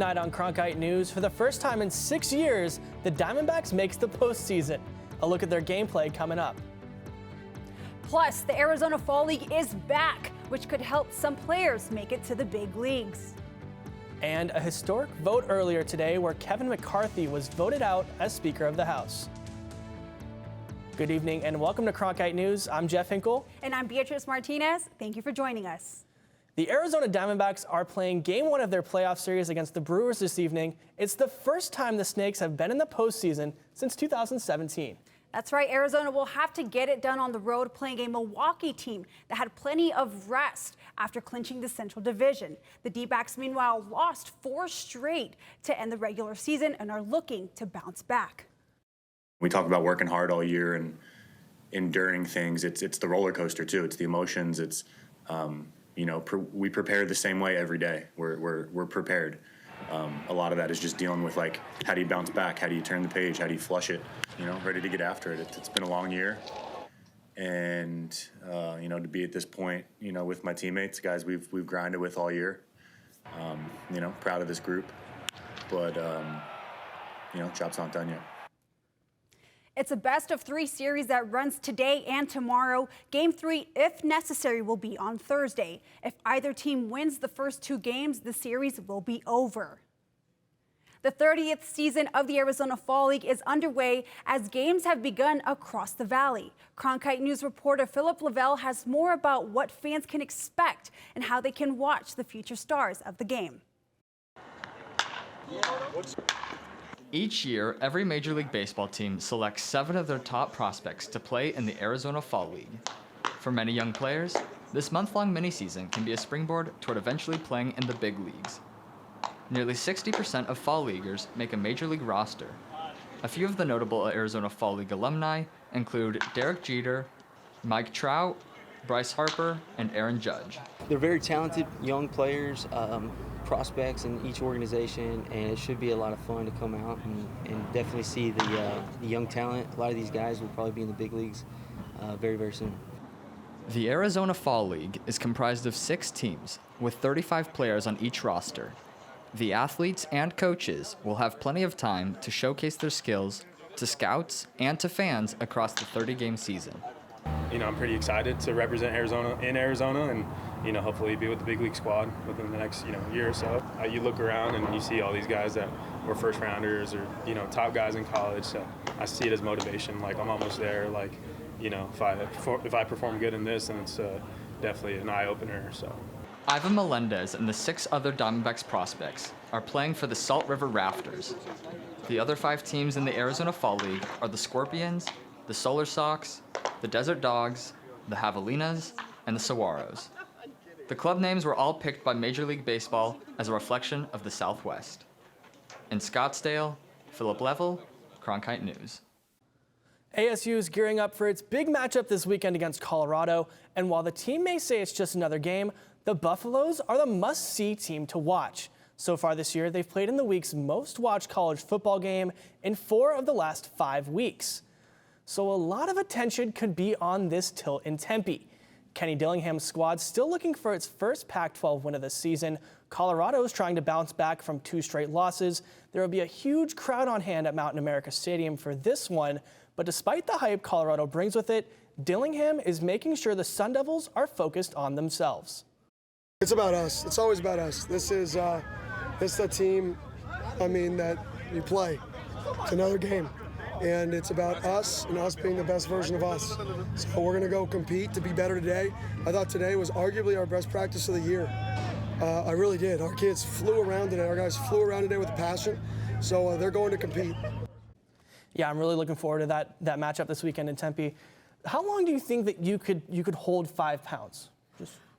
Tonight on Cronkite News, for the first time in 6 years, the Diamondbacks makes the postseason. A look at their gameplay coming up. Plus, the Arizona Fall League is back, which could help some players make it to the big leagues. And a historic vote earlier today where Kevin McCarthy was voted out as Speaker of the House. Good evening and welcome to Cronkite News. I'm Jeff Hinkle. And I'm Beatrice Martinez. Thank you for joining us. The Arizona Diamondbacks are playing Game 1 of their playoff series against the Brewers this evening. It's the first time the Snakes have been in the postseason since 2017. That's right. Arizona will have to get it done on the road playing a Milwaukee team that had plenty of rest after clinching the Central Division. The D-backs, meanwhile, lost 4 straight to end the regular season and are looking to bounce back. We talk about working hard all year and enduring things. It's the roller coaster too. It's the emotions. It's we prepare the same way every day. We're prepared. A lot of that is just dealing with, like, how do you bounce back? How do you turn the page? How do you flush it? Ready to get after it. It's been a long year. And, to be at this point, with my teammates, guys we've grinded with all year, proud of this group. But, job's not done yet. It's a best-of-3 series that runs today and tomorrow. Game 3, if necessary, will be on Thursday. If either team wins the first 2 games, the series will be over. The 30th season of the Arizona Fall League is underway as games have begun across the valley. Cronkite News reporter Philip Lavelle has more about what fans can expect and how they can watch the future stars of the game. Each year, every Major League Baseball team selects 7 of their top prospects to play in the Arizona Fall League. For many young players, this month-long mini-season can be a springboard toward eventually playing in the big leagues. Nearly 60% of Fall Leaguers make a Major League roster. A few of the notable Arizona Fall League alumni include Derek Jeter, Mike Trout, Bryce Harper, and Aaron Judge. They're very talented young players, prospects in each organization, and it should be a lot of fun to come out and definitely see the young talent. A lot of these guys will probably be in the big leagues very, very soon. The Arizona Fall League is comprised of 6 teams with 35 players on each roster. The athletes and coaches will have plenty of time to showcase their skills to scouts and to fans across the 30-game season. I'm pretty excited to represent Arizona and, hopefully be with the big league squad within the next, year or so. You look around and you see all these guys that were first rounders or, top guys in college. So I see it as motivation. Like, I'm almost there. Like, if I perform good in this, then it's definitely an eye opener. So. Ivan Melendez and the 6 other Diamondbacks prospects are playing for the Salt River Rafters. The other 5 teams in the Arizona Fall League are the Scorpions, the Solar Sox, the Desert Dogs, the Javelinas, and the Saguaros. The club names were all picked by Major League Baseball as a reflection of the Southwest. In Scottsdale, Philip Level, Cronkite News. ASU is gearing up for its big matchup this weekend against Colorado, and while the team may say it's just another game, the Buffaloes are the must-see team to watch. So far this year, they've played in the week's most-watched college football game in 4 of the last 5 weeks. So a lot of attention could be on this tilt in Tempe. Kenny Dillingham's squad still looking for its first Pac-12 win of the season. Colorado is trying to bounce back from 2 straight losses. There will be a huge crowd on hand at Mountain America Stadium for this one. But despite the hype Colorado brings with it, Dillingham is making sure the Sun Devils are focused on themselves. It's about us. It's always about us. This is it's the team, that you play. It's another game. And it's about us and us being the best version of us. So we're going to go compete to be better today. I thought today was arguably our best practice of the year. I really did. Our kids flew around today. Our guys flew around today with a passion. So they're going to compete. Yeah, I'm really looking forward to that matchup this weekend in Tempe. How long do you think that you could hold 5 pounds?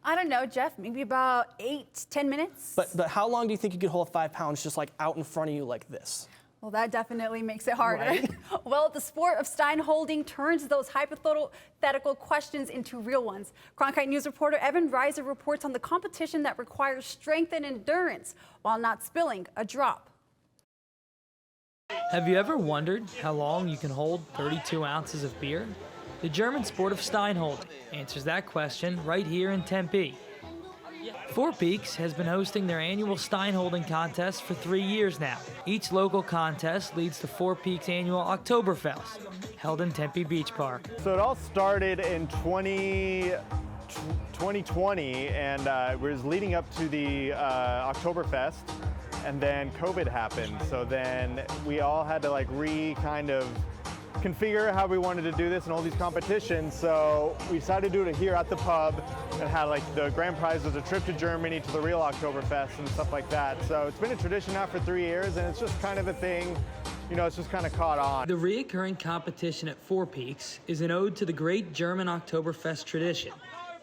I don't know, Jeff, maybe about 8-10 minutes. But how long do you think you could hold 5 pounds just like out in front of you like this? Well, that definitely makes it harder. Right? Well, the sport of stein holding turns those hypothetical questions into real ones. Cronkite News reporter Evan Reiser reports on the competition that requires strength and endurance while not spilling a drop. Have you ever wondered how long you can hold 32 ounces of beer? The German sport of stein holding answers that question right here in Tempe. Four Peaks has been hosting their annual stein holding contest for 3 years now. Each local contest leads to Four Peaks' annual Oktoberfest, held in Tempe Beach Park. So it all started in 2020, and it was leading up to the Oktoberfest, and then COVID happened. So then we all had to kind of configure how we wanted to do this and all these competitions. So we decided to do it here at the pub and had the grand prize was a trip to Germany to the real Oktoberfest and stuff like that. So it's been a tradition now for 3 years, and it's just kind of a thing, it's just kind of caught on. The reoccurring competition at Four Peaks is an ode to the great German Oktoberfest tradition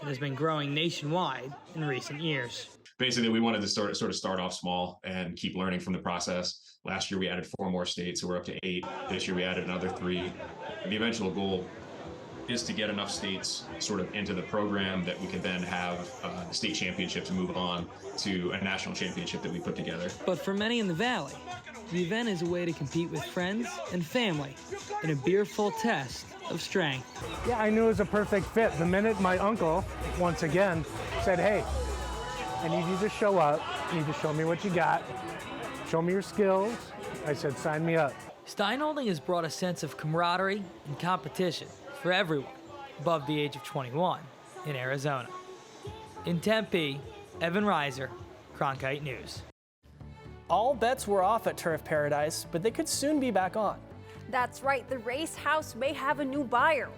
and has been growing nationwide in recent years. Basically, we wanted to sort of start off small and keep learning from the process. Last year, we added 4 more states, so we're up to 8. This year, we added another 3. And the eventual goal is to get enough states sort of into the program that we can then have the state championship to move on to a national championship that we put together. But for many in the Valley, the event is a way to compete with friends and family in a beer-full test of strength. Yeah, I knew it was a perfect fit. The minute my uncle, once again, said, hey, I need you to show up. You need to show me what you got. Show me your skills. I said, sign me up. Stein holding has brought a sense of camaraderie and competition for everyone above the age of 21 in Arizona. In Tempe, Evan Reiser, Cronkite News. All bets were off at Turf Paradise, but they could soon be back on. That's right, the race house may have a new buyer,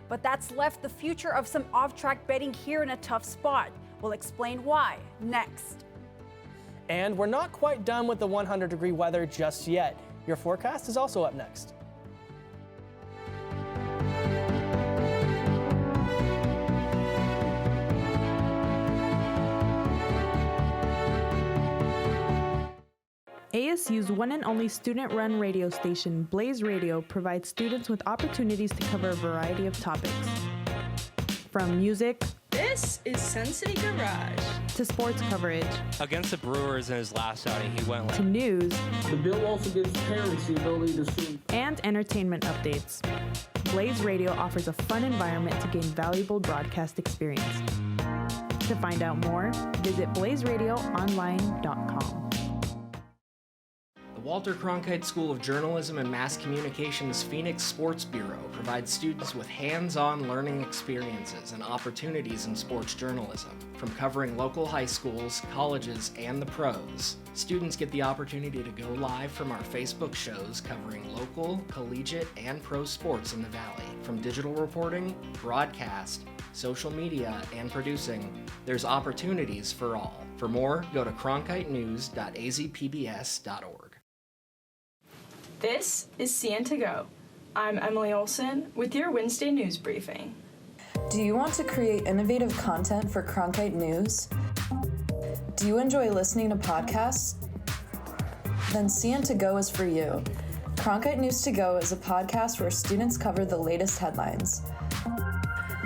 but that's left the future of some off-track betting here in a tough spot. We'll explain why next. And we're not quite done with the 100-degree weather just yet. Your forecast is also up next. ASU's one and only student-run radio station, Blaze Radio, provides students with opportunities to cover a variety of topics. From music, this is Sun City Garage, to sports coverage, against the Brewers in his last outing, he went to news. The bill also gives parents the ability to sue. And entertainment updates. Blaze Radio offers a fun environment to gain valuable broadcast experience. To find out more, visit blazeradioonline.com. The Walter Cronkite School of Journalism and Mass Communications Phoenix Sports Bureau provides students with hands-on learning experiences and opportunities in sports journalism. From covering local high schools, colleges, and the pros, students get the opportunity to go live from our Facebook shows covering local, collegiate, and pro sports in the Valley. From digital reporting, broadcast, social media, and producing, there's opportunities for all. For more, go to cronkitenews.azpbs.org. This is CN to Go. I'm Emily Olson with your Wednesday news briefing. Do you want to create innovative content for Cronkite News? Do you enjoy listening to podcasts? Then CN to Go is for you. Cronkite News to Go is a podcast where students cover the latest headlines.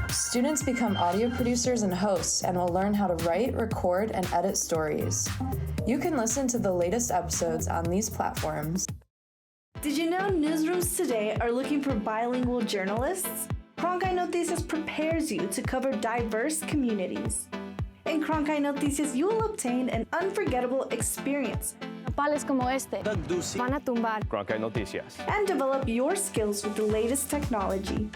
Students become audio producers and hosts and will learn how to write, record, and edit stories. You can listen to the latest episodes on these platforms. Did you know newsrooms today are looking for bilingual journalists? Cronkite Noticias prepares you to cover diverse communities. In Cronkite Noticias, you will obtain an unforgettable experience. Nopales como este van a tumbar. Cronkite Noticias. And develop your skills with the latest technology.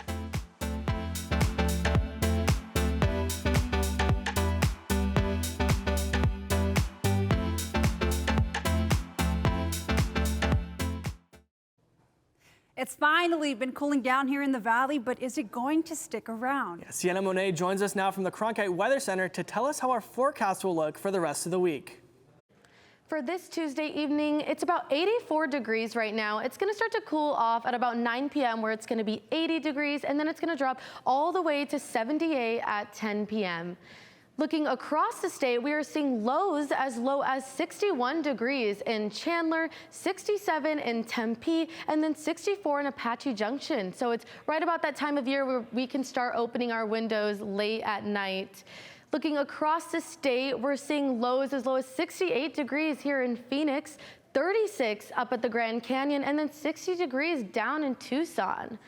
It's finally been cooling down here in the Valley, but is it going to stick around? Yeah, Sienna Monet joins us now from the Cronkite Weather Center to tell us how our forecast will look for the rest of the week. For this Tuesday evening, it's about 84 degrees right now. It's going to start to cool off at about 9 p.m. where it's going to be 80 degrees, and then it's going to drop all the way to 78 at 10 p.m. Looking across the state, we are seeing lows as low as 61 degrees in Chandler, 67 in Tempe, and then 64 in Apache Junction. So it's right about that time of year where we can start opening our windows late at night. Looking across the state, we're seeing lows as low as 68 degrees here in Phoenix, 36 up at the Grand Canyon, and then 60 degrees down in Tucson.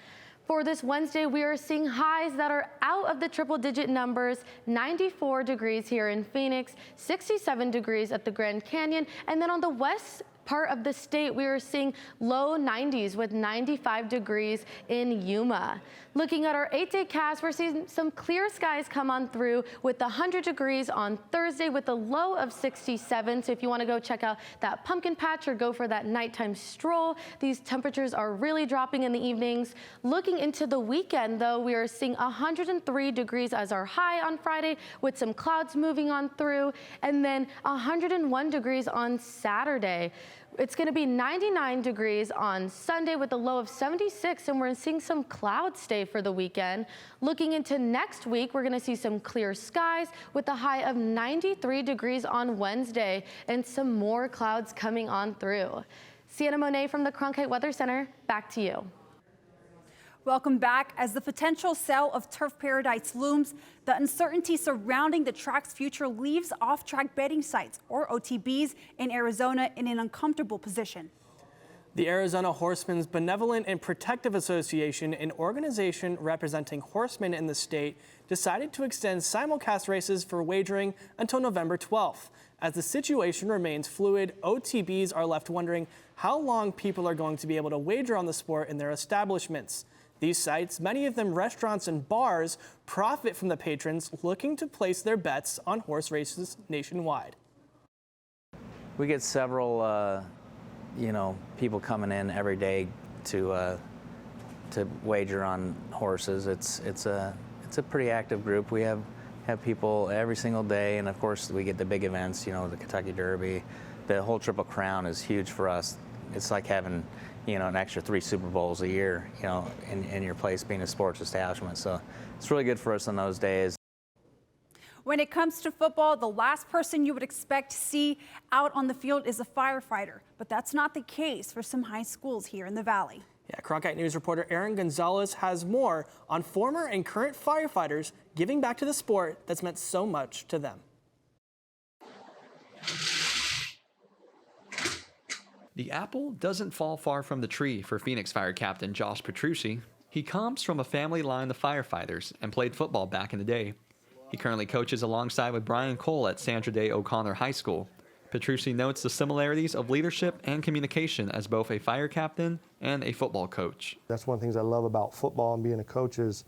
For this Wednesday, we are seeing highs that are out of the triple-digit numbers. 94 degrees here in Phoenix, 67 degrees at the Grand Canyon, and then on the west part of the state, we are seeing low 90s with 95 degrees in Yuma. Looking at our 8-day cast, we're seeing some clear skies come on through with 100 degrees on Thursday with a low of 67. So if you want to go check out that pumpkin patch or go for that nighttime stroll, these temperatures are really dropping in the evenings. Looking into the weekend, though, we are seeing 103 degrees as our high on Friday with some clouds moving on through, and then 101 degrees on Saturday. It's going to be 99 degrees on Sunday with a low of 76, and we're seeing some clouds stay for the weekend. Looking into next week, we're going to see some clear skies with a high of 93 degrees on Wednesday and some more clouds coming on through. Sienna Monet from the Cronkite Weather Center, back to you. Welcome back. As the potential sale of Turf Paradise looms, the uncertainty surrounding the track's future leaves off-track betting sites, or OTBs, in Arizona in an uncomfortable position. The Arizona Horsemen's Benevolent and Protective Association, an organization representing horsemen in the state, decided to extend simulcast races for wagering until November 12th. As the situation remains fluid, OTBs are left wondering how long people are going to be able to wager on the sport in their establishments. These sites, many of them restaurants and bars, profit from the patrons looking to place their bets on horse races nationwide. We get several, people coming in every day to wager on horses. It's a pretty active group. We have people every single day, and of course we get the big events. The Kentucky Derby, the whole Triple Crown is huge for us. It's like having an extra 3 Super Bowls a year, in your place being a sports establishment. So it's really good for us on those days. When it comes to football, the last person you would expect to see out on the field is a firefighter, but that's not the case for some high schools here in the Valley. Yeah, Cronkite News reporter Aaron Gonzalez has more on former and current firefighters giving back to the sport that's meant so much to them. The apple doesn't fall far from the tree for Phoenix Fire Captain Josh Petrucci. He comes from a family line of firefighters and played football back in the day. He currently coaches alongside with Brian Cole at Sandra Day O'Connor High School. Petrucci notes the similarities of leadership and communication as both a fire captain and a football coach. That's one of the things I love about football and being a coach is,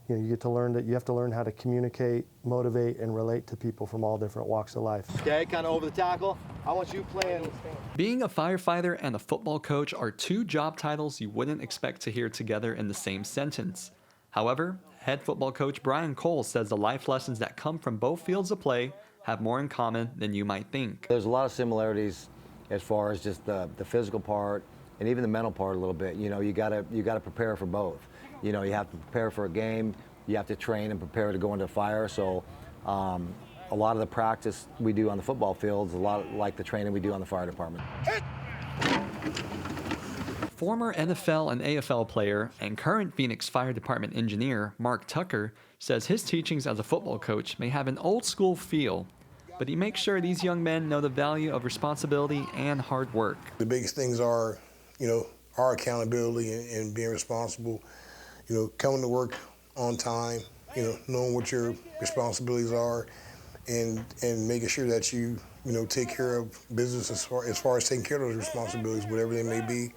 you get to learn that you have to learn how to communicate, motivate, and relate to people from all different walks of life. Okay, kind of over the tackle. I want you playing. Being a firefighter and a football coach are 2 job titles you wouldn't expect to hear together in the same sentence. However, head football coach Brian Cole says the life lessons that come from both fields of play have more in common than you might think. There's a lot of similarities as far as just the physical part and even the mental part a little bit. You gotta prepare for both. You have to prepare for a game, you have to train and prepare to go into a fire. So a lot of the practice we do on the football field is a lot like the training we do on the fire department. Former NFL and AFL player and current Phoenix Fire Department engineer Mark Tucker says his teachings as a football coach may have an old school feel, but he makes sure these young men know the value of responsibility and hard work. The biggest things are, our accountability and being responsible, coming to work on time, knowing what your responsibilities are, and making sure that you take care of business as far as taking care of those responsibilities, whatever they may be.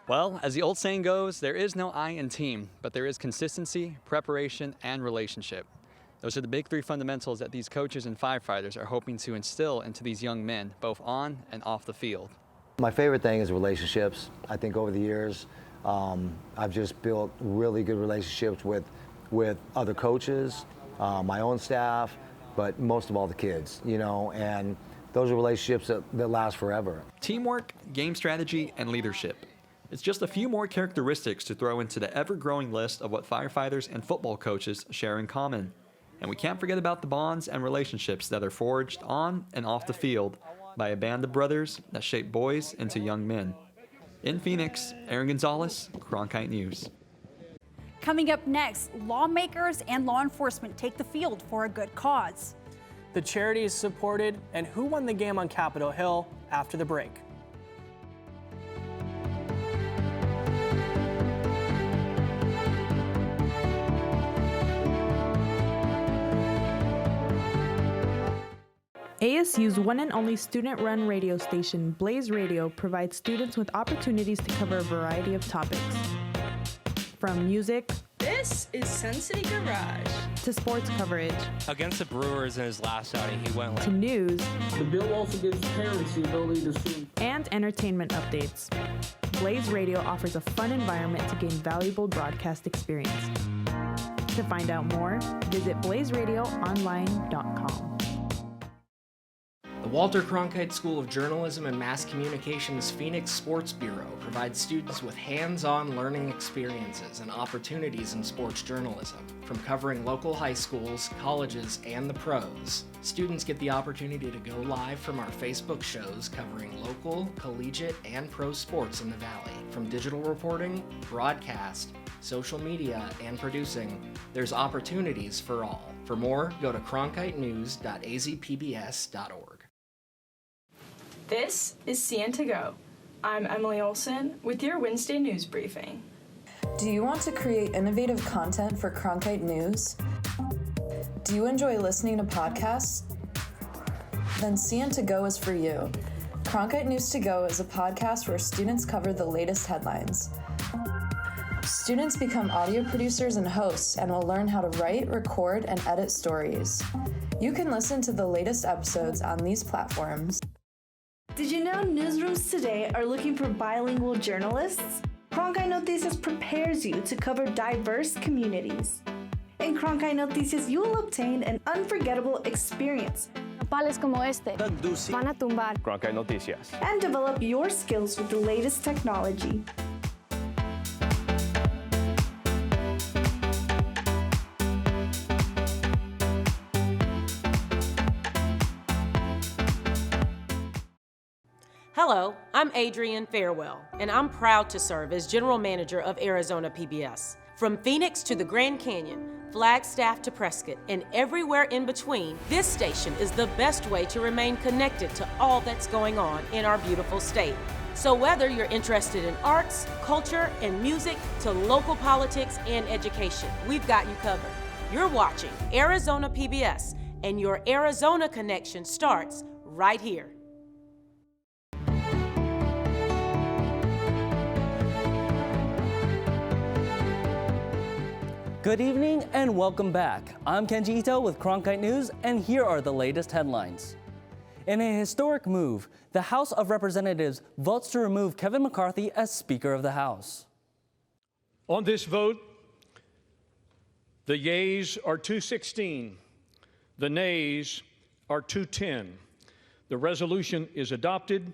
Well, as the old saying goes, there is no I in team, but there is consistency, preparation, and relationship. Those are the big 3 fundamentals that these coaches and firefighters are hoping to instill into these young men, both on and off the field. My favorite thing is relationships. I think over the years, I've just built really good relationships with other coaches, my own staff, but most of all the kids, and those are relationships that last forever. Teamwork, game strategy, and leadership. It's just a few more characteristics to throw into the ever-growing list of what firefighters and football coaches share in common. And we can't forget about the bonds and relationships that are forged on and off the field by a band of brothers that shape boys into young men. In Phoenix, Aaron Gonzalez, Cronkite News. Coming up next, lawmakers and law enforcement take the field for a good cause. The charities supported and who won the game on Capitol Hill after the break. ASU's one and only student-run radio station, Blaze Radio, provides students with opportunities to cover a variety of topics. From music, This is Sun City Garage, to sports coverage, Against the Brewers in his last outing, he went to news, The bill also gives parents the ability to sue. and entertainment updates. Blaze Radio offers a fun environment to gain valuable broadcast experience. To find out more, visit blazeradioonline.com. The Walter Cronkite School of Journalism and Mass Communications Phoenix Sports Bureau provides students with hands-on learning experiences and opportunities in sports journalism. From covering local high schools, colleges, and the pros, students get the opportunity to go live from our Facebook shows covering local, collegiate, and pro sports in the Valley. From digital reporting, broadcast, social media, and producing, there's opportunities for all. For more, go to cronkitenews.azpbs.org. This is CN to Go. I'm Emily Olson with your Wednesday news briefing. Do you want to create innovative content for Cronkite News? Do you enjoy listening to podcasts? Then CN to Go is for you. Cronkite News to Go is a podcast where students cover the latest headlines. Students become audio producers and hosts and will learn how to write, record, and edit stories. You can listen to the latest episodes on these platforms. Did you know newsrooms today are looking for bilingual journalists? Cronkite Noticias prepares you to cover diverse communities. In Cronkite Noticias, you will obtain an unforgettable experience Pales como este van a tumbar. Cronkite Noticias. and develop your skills with the latest technology. Hello, I'm Adrienne Farewell, and I'm proud to serve as General Manager of Arizona PBS. From Phoenix to the Grand Canyon, Flagstaff to Prescott, and everywhere in between, this station is the best way to remain connected to all that's going on in our beautiful state. So whether you're interested in arts, culture, and music, to local politics and education, we've got you covered. You're watching Arizona PBS, and your Arizona connection starts right here. Good evening and welcome back. I'm Kenji Ito with Cronkite News, and here are the latest headlines. In a historic move, the House of Representatives votes to remove Kevin McCarthy as Speaker of the House. On this vote, the yeas are 216, the nays are 210. The resolution is adopted.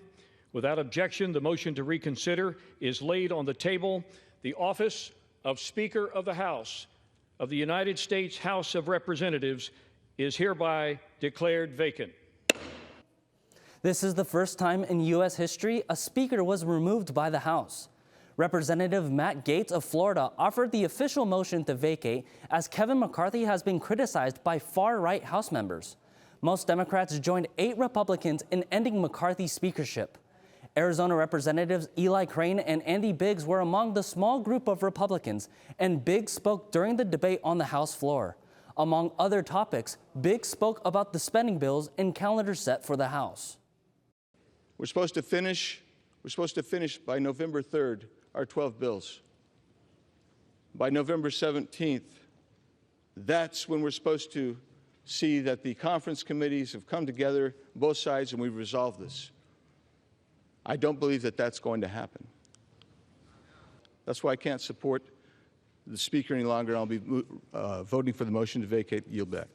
Without objection, the motion to reconsider is laid on the table. The office of Speaker of the House of the United States House of Representatives is hereby declared vacant. This is the first time in U.S. history a Speaker was removed by the House. Representative Matt Gaetz of Florida offered the official motion to vacate, as Kevin McCarthy has been criticized by far-right House members. Most Democrats joined 8 Republicans in ending McCarthy's speakership. Arizona Representatives Eli Crane and Andy Biggs were among the small group of Republicans, and Biggs spoke during the debate on the House floor. Among other topics, Biggs spoke about the spending bills and calendar set for the House. We're supposed to finish by November 3rd, our 12 bills. By November 17th, that's when we're supposed to see that the conference committees have come together, both sides, and we've resolved this. I don't believe that that's going to happen. That's why I can't support the Speaker any longer. I'll be voting for the motion to vacate. Yield back.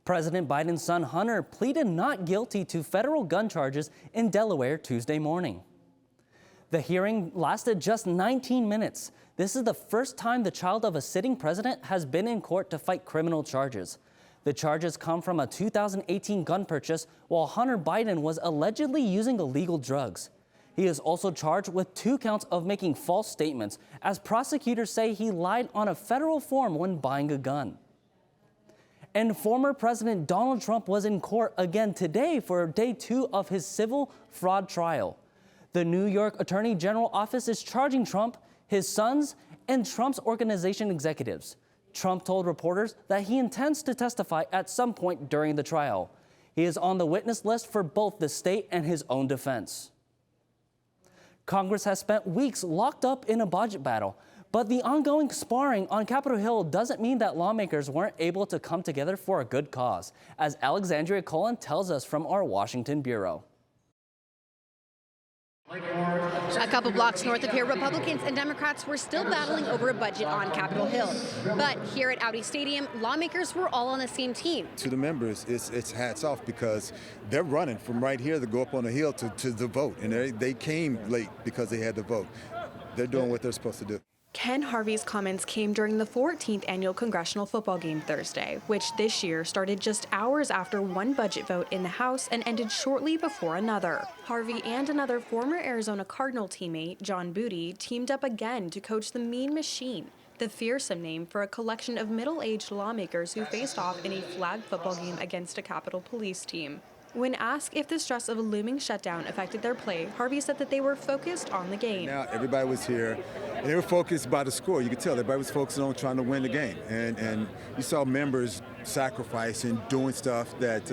President Biden's son Hunter pleaded not guilty to federal gun charges in Delaware Tuesday morning. The hearing lasted just 19 minutes. This is the first time the child of a sitting president has been in court to fight criminal charges. The charges come from a 2018 gun purchase while Hunter Biden was allegedly using illegal drugs. He is also charged with 2 counts of making false statements, as prosecutors say he lied on a federal form when buying a gun. And former President Donald Trump was in court again today for day 2 of his civil fraud trial. The New York Attorney General Office is charging Trump, his sons, and Trump's organization executives. Trump told reporters that he intends to testify at some point during the trial. He is on the witness list for both the state and his own defense. Congress has spent weeks locked up in a budget battle, but the ongoing sparring on Capitol Hill doesn't mean that lawmakers weren't able to come together for a good cause, as Alexandria Cullen tells us from our Washington bureau. A couple blocks north of here, Republicans and Democrats were still battling over a budget on Capitol Hill. But here at Audi Stadium, lawmakers were all on the same team. To the members, it's hats off because they're running from right here to go up on the Hill to the vote. And they came late because they had to vote. They're doing what they're supposed to do. Ken Harvey's comments came during the 14th annual congressional football game Thursday, which this year started just hours after one budget vote in the House and ended shortly before another. Harvey and another former Arizona Cardinal teammate, John Booty, teamed up again to coach the Mean Machine, the fearsome name for a collection of middle-aged lawmakers who faced off in a flag football game against a Capitol Police team. When asked if the stress of a looming shutdown affected their play, Harvey said that they were focused on the game. Now everybody was here, and they were focused by the score. You could tell everybody was focusing on trying to win the game. And you saw members sacrificing, doing stuff that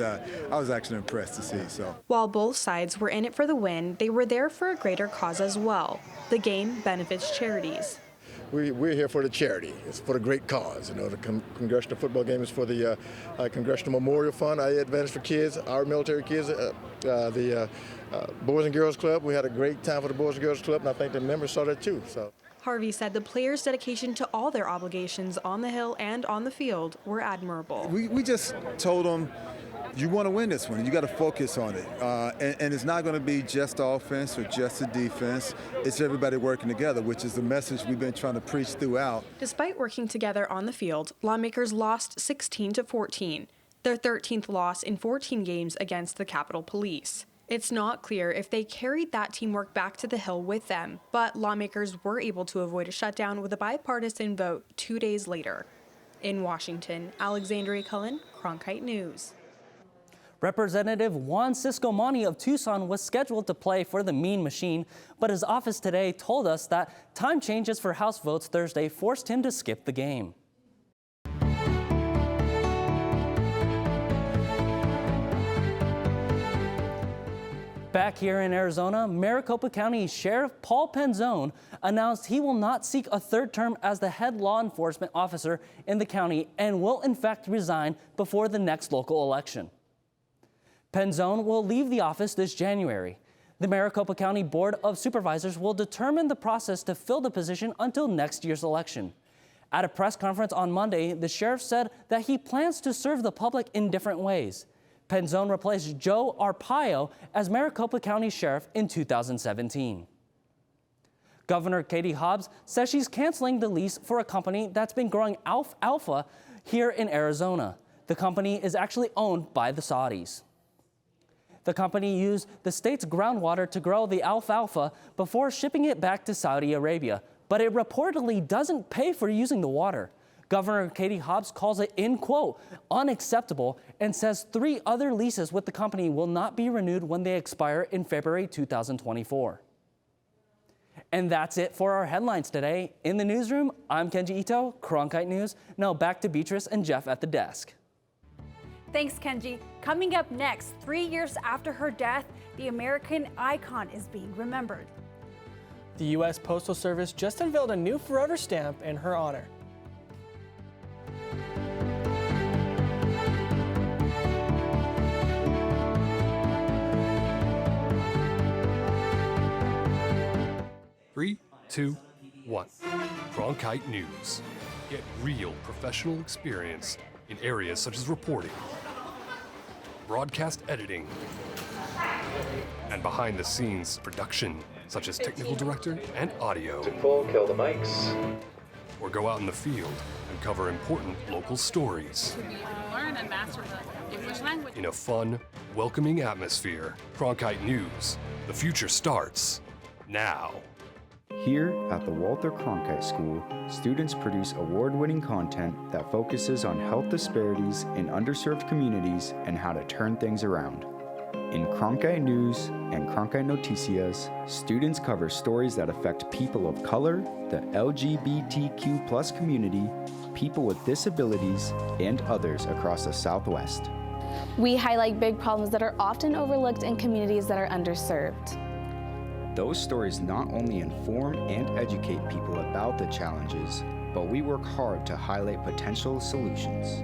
I was actually impressed to see. So, while both sides were in it for the win, they were there for a greater cause as well. The game benefits charities. We're here for the charity. It's for the great cause. You know, the Congressional football game is for the Congressional Memorial Fund, IA Advantage for Kids, our military kids, the Boys and Girls Club. We had a great time for the Boys and Girls Club, and I think the members saw that too. So. Harvey said the players' dedication to all their obligations on the Hill and on the field were admirable. We just told them, you want to win this one, you got to focus on it. And it's not going to be just offense or just the defense. It's everybody working together, which is the message we've been trying to preach throughout. Despite working together on the field, lawmakers lost 16-14, their 13th loss in 14 games against the Capitol Police. It's not clear if they carried that teamwork back to the Hill with them, but lawmakers were able to avoid a shutdown with a bipartisan vote 2 days later. In Washington, Alexandria Cullen, Cronkite News. Representative Juan Ciscomani of Tucson was scheduled to play for the Mean Machine, but his office today told us that time changes for House votes Thursday forced him to skip the game. Back here in Arizona, Maricopa County Sheriff Paul Penzone announced he will not seek a third term as the head law enforcement officer in the county and will in fact resign before the next local election. Penzone will leave the office this January. The Maricopa County Board of Supervisors will determine the process to fill the position until next year's election. At a press conference on Monday, the sheriff said that he plans to serve the public in different ways. Penzone replaced Joe Arpaio as Maricopa County Sheriff in 2017. Governor Katie Hobbs says she's canceling the lease for a company that's been growing alfalfa here in Arizona. The company is actually owned by the Saudis. The company used the state's groundwater to grow the alfalfa before shipping it back to Saudi Arabia, but it reportedly doesn't pay for using the water. Governor Katie Hobbs calls it, in quote, unacceptable, and says 3 other leases with the company will not be renewed when they expire in February 2024. And that's it for our headlines today. In the newsroom, I'm Kenji Ito, Cronkite News. Now back to Beatrice and Jeff at the desk. Thanks, Kenji. Coming up next, 3 years after her death, the American icon is being remembered. The U.S. Postal Service just unveiled a new forever stamp in her honor. Three, 2, 1. Cronkite News. Get real professional experience in areas such as reporting, broadcast editing, and behind-the-scenes production, such as technical director and audio. Kill the mics. Or go out in the field and cover important local stories. Learn and master the English language. In a fun, welcoming atmosphere. Cronkite News. The future starts now. Here at the Walter Cronkite School, students produce award-winning content that focuses on health disparities in underserved communities and how to turn things around. In Cronkite News and Cronkite Noticias, students cover stories that affect people of color, the LGBTQ+ community, people with disabilities, and others across the Southwest. We highlight big problems that are often overlooked in communities that are underserved. Those stories not only inform and educate people about the challenges, but we work hard to highlight potential solutions.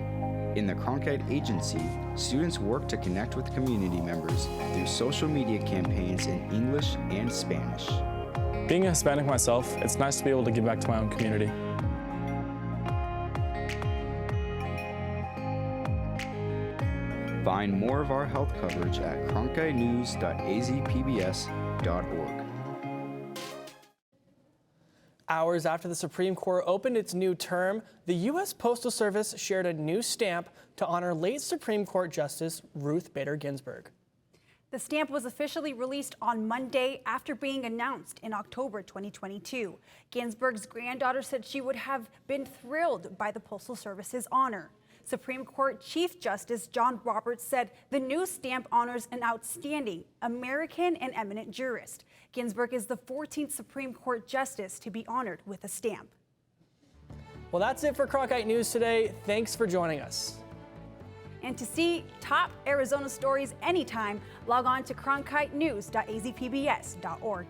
In the Cronkite Agency, students work to connect with community members through social media campaigns in English and Spanish. Being a Hispanic myself, it's nice to be able to give back to my own community. Find more of our health coverage at cronkitenews.azpbs.org. Hours after the Supreme Court opened its new term, the U.S. Postal Service shared a new stamp to honor late Supreme Court Justice Ruth Bader Ginsburg. The stamp was officially released on Monday after being announced in October 2022. Ginsburg's granddaughter said she would have been thrilled by the Postal Service's honor. Supreme Court Chief Justice John Roberts said the new stamp honors an outstanding American and eminent jurist. Ginsburg is the 14th Supreme Court justice to be honored with a stamp. Well, that's it for Cronkite News today. Thanks for joining us. And to see top Arizona stories anytime, log on to cronkitenews.azpbs.org.